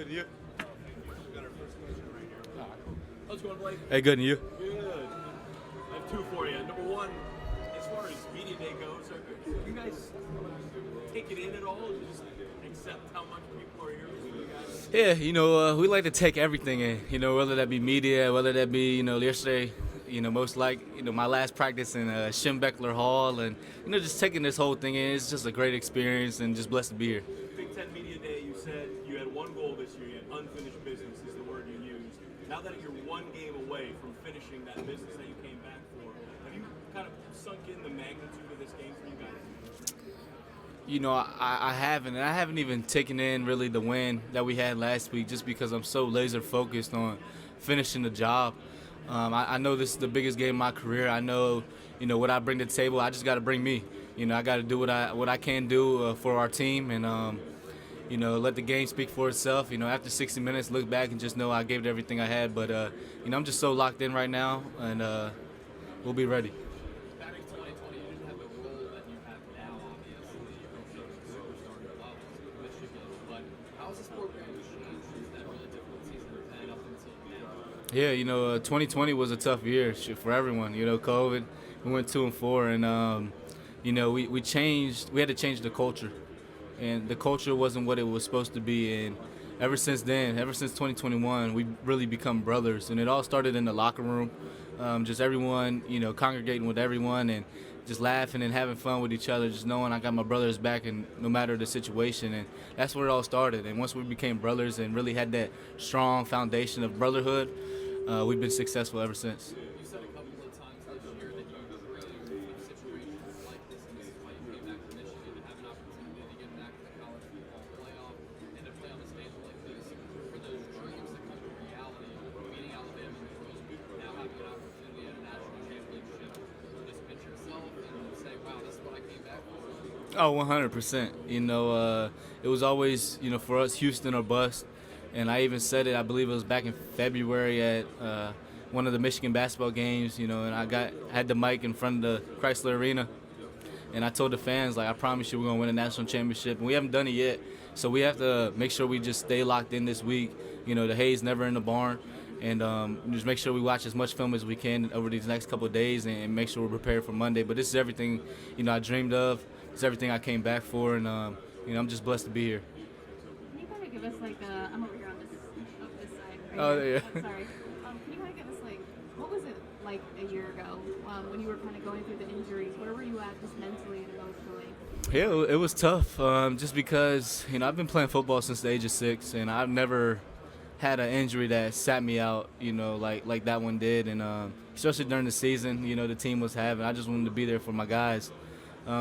Good, you? Got our first question right here. How's it going, Blake? Hey, good, and you? Good. I have two for you. Number one, as far as media day goes, are you guys take it in at all? Or just accept how much people are here with you guys? Yeah, we like to take everything in, whether that be media, whether that be, yesterday, my last practice in Schembeckler Hall, and, just taking this whole thing in. It's just a great experience and just blessed to be here. Big Ten Media Day, you said you had one goal this year. You had unfinished business is the word you used. Now that you're one game away from finishing that business that you came back for, have you kind of sunk in the magnitude of this game for you guys? I haven't, and I haven't even taken in really the win that we had last week just because I'm so laser focused on finishing the job. I know this is the biggest game of my career. I know, what I bring to the table. I just got to bring me. I got to do what I can do for our team, and let the game speak for itself. After 60 minutes, look back and just know I gave it everything I had. But I'm just so locked in right now, and we'll be ready. Back in 2020, you didn't have the role that you have now, obviously. You're a superstar level with Michigan. But how has the sport really changed since that really difficult season of 10 up until now? Yeah, 2020 was a tough year for everyone. COVID, we went 2-4, and we changed. We had to change the culture, and the culture wasn't what it was supposed to be. And ever since then, ever since 2021, we really become brothers. And it all started in the locker room, just everyone, congregating with everyone and just laughing and having fun with each other, just knowing I got my brothers back, and no matter the situation. And that's where it all started. And once we became brothers and really had that strong foundation of brotherhood, we've been successful ever since. You said a couple of times this year that you really, with situations like this, and this is why you came back to Michigan, to have an opportunity to get back to the college football playoff and to play on a stage like this. For those dreams to come to reality, beating Alabama in the Rose Bowl, now having an opportunity at a national championship, just pinch yourself and say, wow, this is what I came back for. Oh, 100%. It was always, for us, Houston or bust. And I even said it, I believe it was back in February at one of the Michigan basketball games, and I had the mic in front of the Chrysler Arena. And I told the fans, I promise you we're going to win a national championship. And we haven't done it yet. So we have to make sure we just stay locked in this week. The hay's never in the barn. And just make sure we watch as much film as we can over these next couple of days and make sure we're prepared for Monday. But this is everything, I dreamed of. It's everything I came back for. And, I'm just blessed to be here. Can you kind of give us I'm over here on this side. Right Oh, here. yeah. I'm sorry. Can you kind of give us what was it like a year ago when you were kind of going through the injuries? Where were you at just mentally and emotionally? Yeah, it was tough. Just because I've been playing football since the age of 6, and I've never had an injury that sat me out. Like that one did, and especially during the season, the team was having. I just wanted to be there for my guys.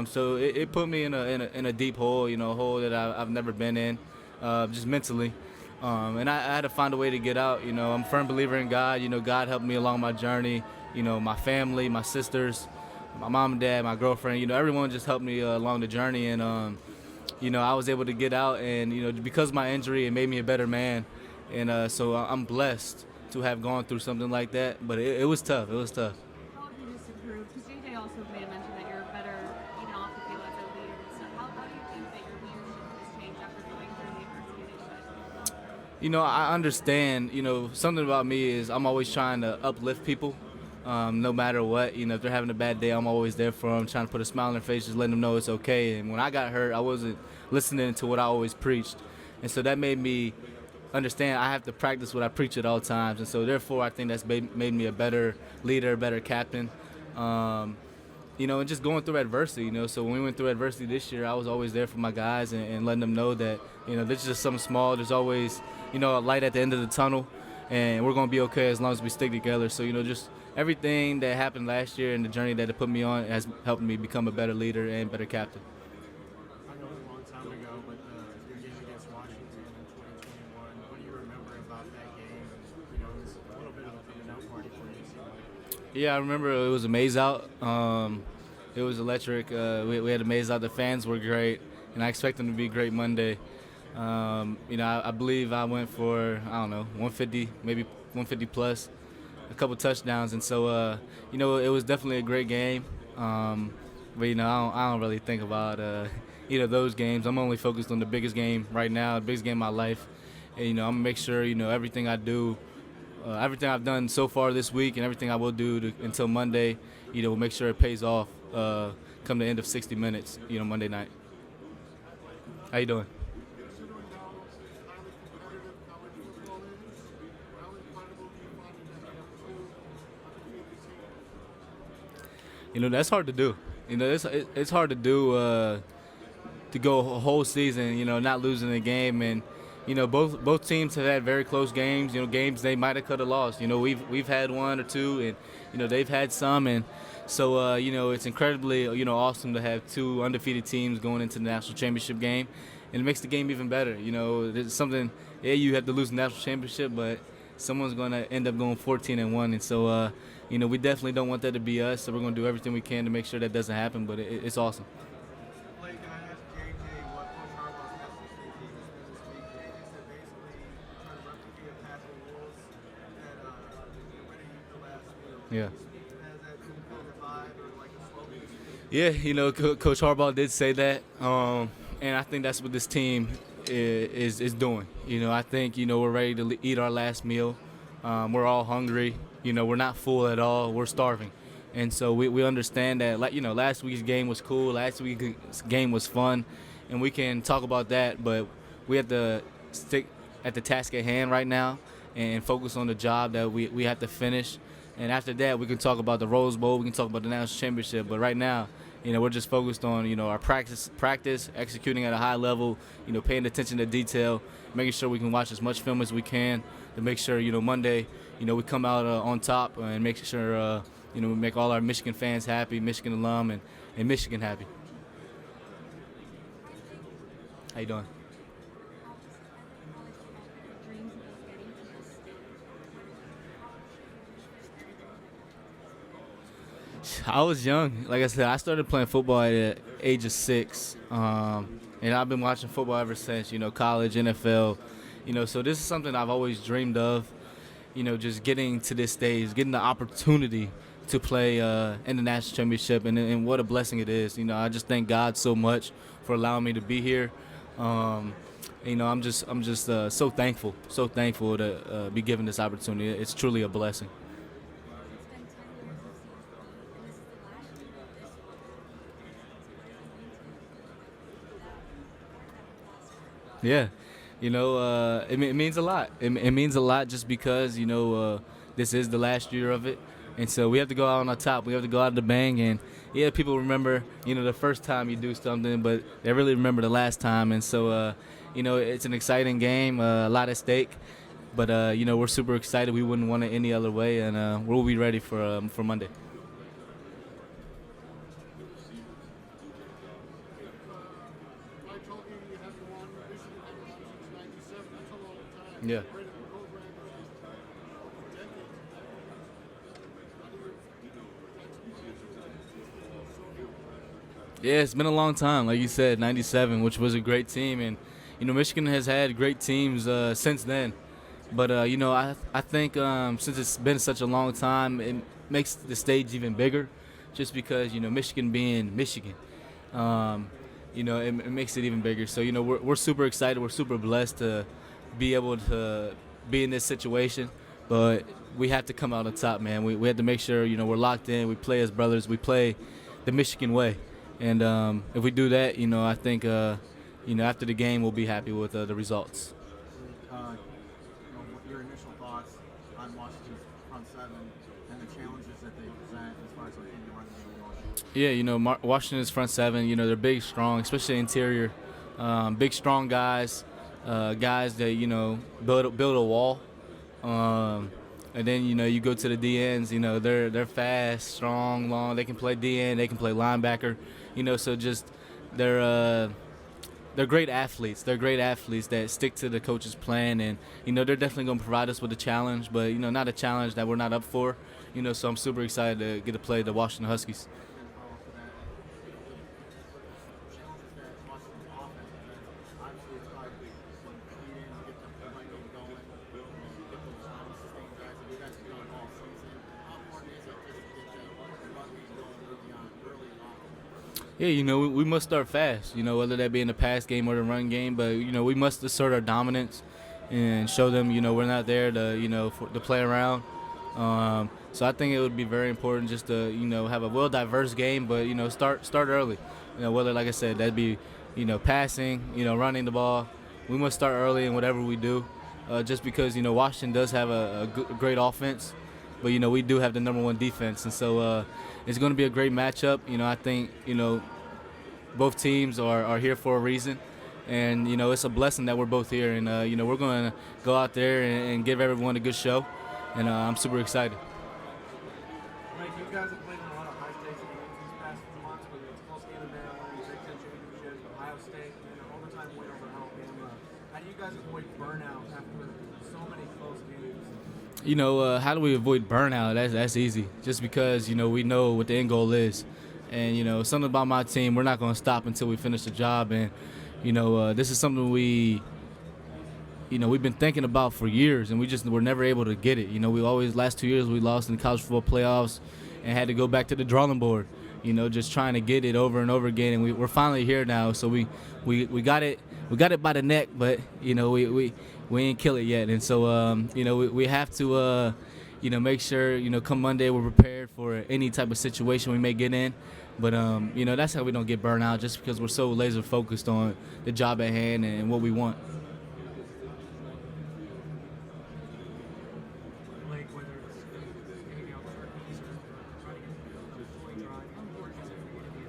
So it put me in a deep hole, a hole that I've never been in, just mentally. And I had to find a way to get out. I'm a firm believer in God. God helped me along my journey. My family, my sisters, my mom and dad, my girlfriend. Everyone just helped me along the journey. And, I was able to get out. And, because of my injury, it made me a better man. And so I'm blessed to have gone through something like that. But it was tough. It was tough. How have you just improved? Because JJ also made a mention that you're better even off the field as a leader. So how do you think that your leadership has changed after going through the adversity that you guys went through? I understand, something about me is I'm always trying to uplift people, no matter what. If they're having a bad day, I'm always there for them, trying to put a smile on their face, just letting them know it's okay. And when I got hurt, I wasn't listening to what I always preached. And so that made me understand I have to practice what I preach at all times. And so therefore, I think that's made me a better leader, a better captain. And just going through adversity, So when we went through adversity this year, I was always there for my guys and letting them know that, this is just something small. There's always, a light at the end of the tunnel, and we're going to be okay as long as we stick together. So, just everything that happened last year and the journey that it put me on has helped me become a better leader and better captain. I know it was a long time ago, but your game against Washington in 2021, what do you remember about that game? It was a little bit of a coming out party for you. Yeah, I remember it was a maze out. It was electric. We had a maze out. The fans were great, and I expect them to be great Monday. I believe I went for, 150, maybe 150 plus, a couple touchdowns. And so, it was definitely a great game. But, I don't really think about, those games. I'm only focused on the biggest game right now, the biggest game of my life. And, I'm gonna make sure everything I do, everything I've done so far this week, and everything I will do until Monday, we'll make sure it pays off. Come the end of 60 minutes, Monday night. How you doing? Considering how highly competitive college football is, how incredible do you find it that you have two undefeated teams? That's hard to do. It's hard to do to go a whole season, not losing a game, and both teams have had very close games. Games they might have could have lost. We've had one or two, and they've had some, and so it's incredibly awesome to have two undefeated teams going into the national championship game, and it makes the game even better. There's something. Yeah, you have to lose the national championship, but someone's going to end up going 14-1, and so we definitely don't want that to be us. So we're going to do everything we can to make sure that doesn't happen. But it's awesome. Blake, I asked JJ what Coach Harbaugh's message to the team has been this week. JJ said basically trying to replicate a passing rules that winning the last Yeah. Has that been kind of the vibe or like a slogan? Yeah, Coach Harbaugh did say that, and I think that's what this team is doing. I think we're ready to eat our last meal. We're all hungry. We're not full at all. We're starving, and so we understand that. Last week's game was cool. Last week's game was fun, and we can talk about that. But we have to stick at the task at hand right now and focus on the job that we have to finish. And after that, we can talk about the Rose Bowl. We can talk about the national championship. But right now, we're just focused on our practice, executing at a high level. Paying attention to detail, making sure we can watch as much film as we can to make sure Monday, we come out on top and make sure we make all our Michigan fans happy, Michigan alum, and Michigan happy. How you doing? I was young. Like I said, I started playing football at the age of 6, and I've been watching football ever since. College, NFL. So this is something I've always dreamed of. Just getting to this stage, getting the opportunity to play in the national championship, and what a blessing it is. I just thank God so much for allowing me to be here. I'm just so thankful to be given this opportunity. It's truly a blessing. Yeah, it means a lot. It means a lot just because this is the last year of it, and so we have to go out on the top. We have to go out of the bang, and yeah, people remember the first time you do something, but they really remember the last time, and so it's an exciting game, a lot at stake, but we're super excited. We wouldn't want it any other way, and we'll be ready for Monday. Yeah. Yeah, it's been a long time. Like you said, 97, which was a great team. And, Michigan has had great teams since then. But, I think since it's been such a long time, it makes the stage even bigger just because, Michigan being Michigan. It makes it even bigger. So, we're super excited. We're super blessed to be able to be in this situation, but we have to come out on top, man. We have to make sure we're locked in. We play as brothers. We play the Michigan way, and if we do that, I think after the game we'll be happy with the results. Your initial thoughts on Washington's front seven and the challenges that they present as far as like in the run game in Washington. Yeah, Washington's front seven. They're big, strong, especially interior, big, strong guys. Guys that build a wall, and then you go to the DNs. They're fast, strong, long. They can play DN, they can play linebacker. So just they're great athletes. They're great athletes that stick to the coach's plan, and they're definitely going to provide us with a challenge, but not a challenge that we're not up for. So I'm super excited to get to play the Washington Huskies. Yeah, we must start fast, whether that be in the pass game or the run game, but, we must assert our dominance. and show them, we're not there to, to play around. So I think it would be very important just to, have a well diverse game, but start early. Whether, like I said, that'd be, passing, running the ball. We must start early in whatever we do, just because Washington does have a great offense, but we do have the #1 defense, and so it's going to be a great matchup. I think both teams are here for a reason. And, it's a blessing that we're both here. And, we're going to go out there and give everyone a good show. And I'm super excited. Blake, you guys have played in a lot of high-stakes games these past few months, whether it's close game in Maryland, Big Ten Championship, Ohio State, and an overtime win over Alabama. How do you guys avoid burnout after so many close games? How do we avoid burnout? That's easy. Just because, we know what the end goal is. And, something about my team, we're not going to stop until we finish the job. And, this is something we've been thinking about for years, and we're never able to get it. Last 2 years we lost in the college football playoffs and had to go back to the drawing board, just trying to get it over and over again. And we're finally here now. So we got it by the neck, but, we ain't kill it yet. And so, we have to, make sure, come Monday we're prepared for any type of situation we may get in. But, that's how we don't get burned out, just because we're so laser focused on the job at hand and what we want. Blake, whether it's handing out turkeys or trying to get the toy drive, how important is it for you to be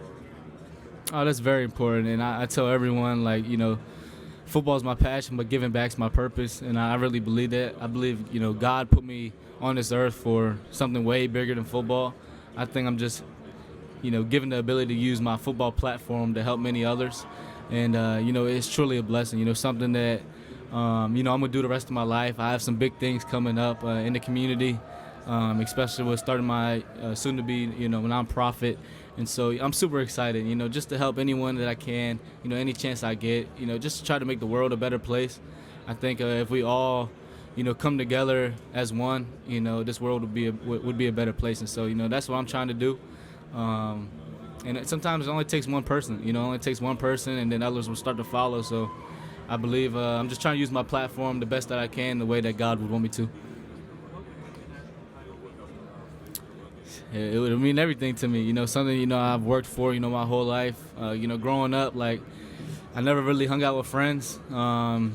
involved? Oh, that's very important. And I tell everyone, football is my passion, but giving back is my purpose. And I really believe that. I believe, God put me on this earth for something way bigger than football. I think I'm just given the ability to use my football platform to help many others. And, it's truly a blessing, something that, I'm going to do the rest of my life. I have some big things coming up in the community, especially with starting my soon-to-be, nonprofit. And so I'm super excited, just to help anyone that I can, any chance I get, just to try to make the world a better place. I think if we all, come together as one, this world would be a better place. And so, that's what I'm trying to do. And sometimes it only takes one person, it only takes one person, and then others will start to follow. So I believe I'm just trying to use my platform the best that I can, the way that God would want me to. It would mean everything to me, something, I've worked for, my whole life. Growing up, I never really hung out with friends. I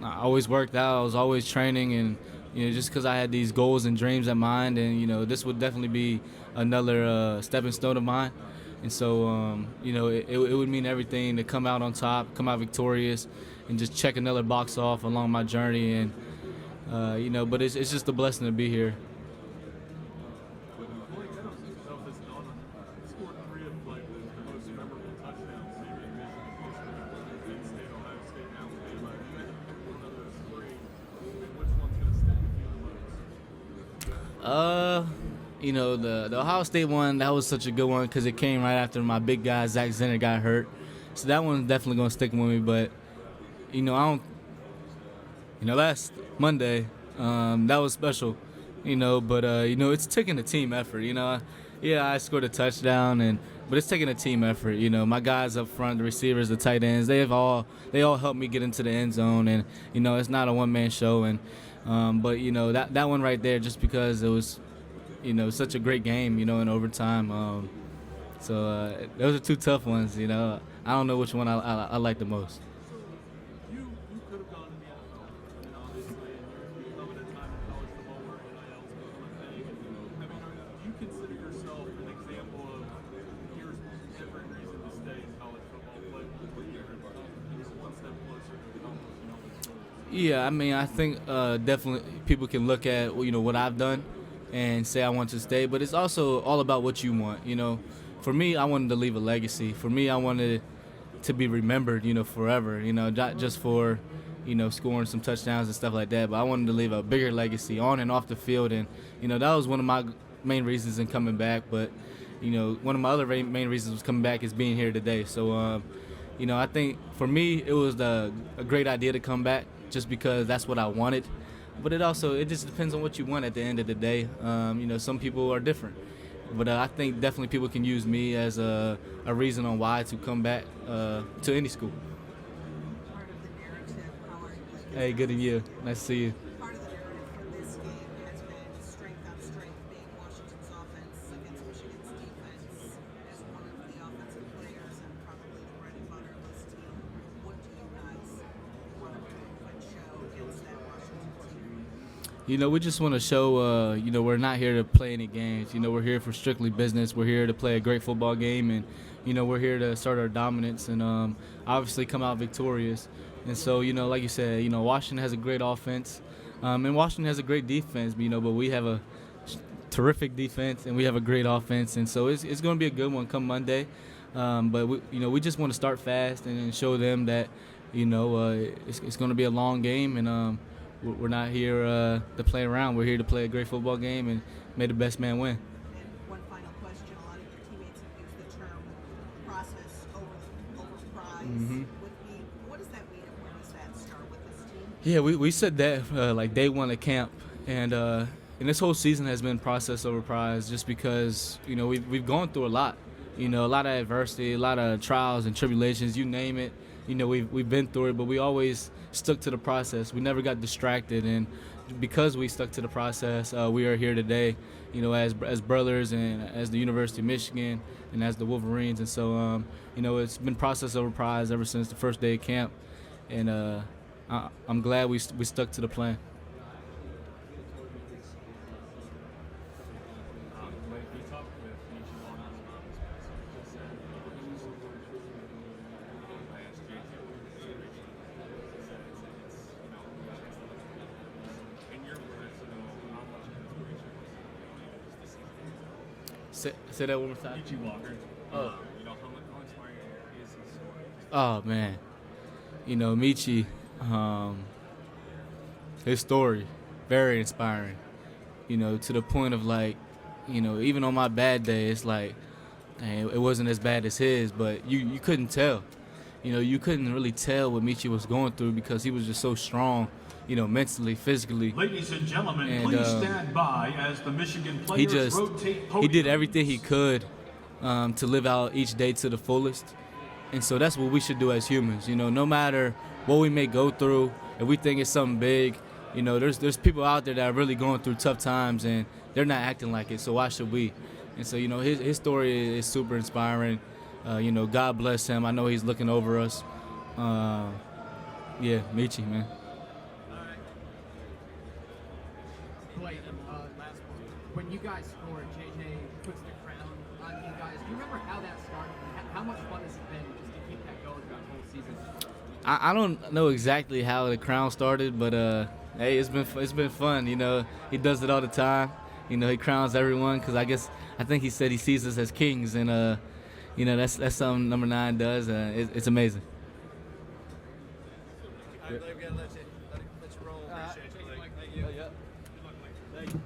always worked out. I was always training, and, just because I had these goals and dreams in mind, and, this would definitely be another stepping stone of mine. And so, it would mean everything to come out on top, come out victorious, and just check another box off along my journey. And, but it's just a blessing to be here. The Ohio State one, that was such a good one because it came right after my big guy, Zach Zenner, got hurt. So that one's definitely going to stick with me. But, I don't, last Monday, that was special, but, it's taking a team effort, Yeah, I scored a touchdown, but it's taking a team effort. My guys up front, the receivers, the tight ends, they all helped me get into the end zone. And, it's not a one-man show. And, but, that one right there, just because it was, such a great game, in overtime. So those are two tough ones, I don't know which one I like the most. You could have gone to the NFL, and obviously, and you're loving a time in college football where NIL is become a thing. Do you consider yourself an example of here's every reason to stay in college football, but you're one step closer to accomplishing all these goals? Yeah, I think definitely people can look at what I've done and say I want to stay, but it's also all about what you want. For me, I wanted to leave a legacy. For me, I wanted to be remembered, forever. Not just for, scoring some touchdowns and stuff like that, but I wanted to leave a bigger legacy on and off the field. And that was one of my main reasons in coming back. But one of my other main reasons was coming back is being here today. So I think for me it was a great idea to come back, just because that's what I wanted. But it just depends on what you want at the end of the day. Some people are different. But I think definitely people can use me as a reason on why to come back to any school. Part of the narrative, how are you Hey, good to you. Nice to see you. Part of the narrative for this game has been strength on strength, being Washington's offense against Michigan's defense as one of the offensive players and probably the bread and butter of this team. What do you guys want to prove and show against that Washington team? We just want to show, we're not here to play any games. We're here for strictly business. We're here to play a great football game, and, we're here to assert our dominance and obviously come out victorious. And so, like you said, Washington has a great offense, and Washington has a great defense, but we have a terrific defense, and we have a great offense. And so it's going to be a good one come Monday. But, we just want to start fast and show them that, it's going to be a long game, and we're not here to play around. We're here to play a great football game and may the best man win. And one final question: a lot of your teammates have used the term process over prize. With me, what does that mean, and where does that start with this team? Yeah, we said that like day one of camp, and this whole season has been process over prize, just because we've gone through a lot, a lot of adversity, a lot of trials and tribulations, you name it. We've been through it, but we always stuck to the process. We never got distracted, and because we stuck to the process, we are here today, as brothers and as the University of Michigan and as the Wolverines. And so, it's been process over prize ever since the first day of camp, and I'm glad we stuck to the plan. Blake, you talked with Michi on in your words, how much inspiration Say that one more time. Michi Walker. Oh. How inspiring is his story? Oh man, Michi, his story, very inspiring. To the point of like, even on my bad day, it's like, dang, it wasn't as bad as his, but you couldn't tell. You couldn't really tell what Michi was going through because he was just so strong, mentally, physically. Ladies and gentlemen, And, please stand by as the Michigan He players just rotate he did podiums. everything he could to live out each day to the fullest. And so that's what we should do as humans. No matter what we may go through, if we think it's something big, there's people out there that are really going through tough times and they're not acting like it. So why should we? And so his story is super inspiring. God bless him. I know he's looking over us. Yeah, Michi, man. Blake, last one. When you guys scored, JJ puts the crown on you guys. Do you remember how that started? How much fun has it been just to keep that going throughout the whole season? I don't know exactly how the crown started, but hey, it's been fun. He does it all the time. He crowns everyone because I think he said he sees us as kings, and that's something number 9 does. It's amazing. All right, Blake, we gotta let you roll. Appreciate you, Blake. Thank you.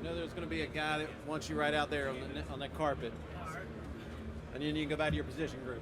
There's going to be a guy that wants you right out there on that carpet. And then you can go back to your position group.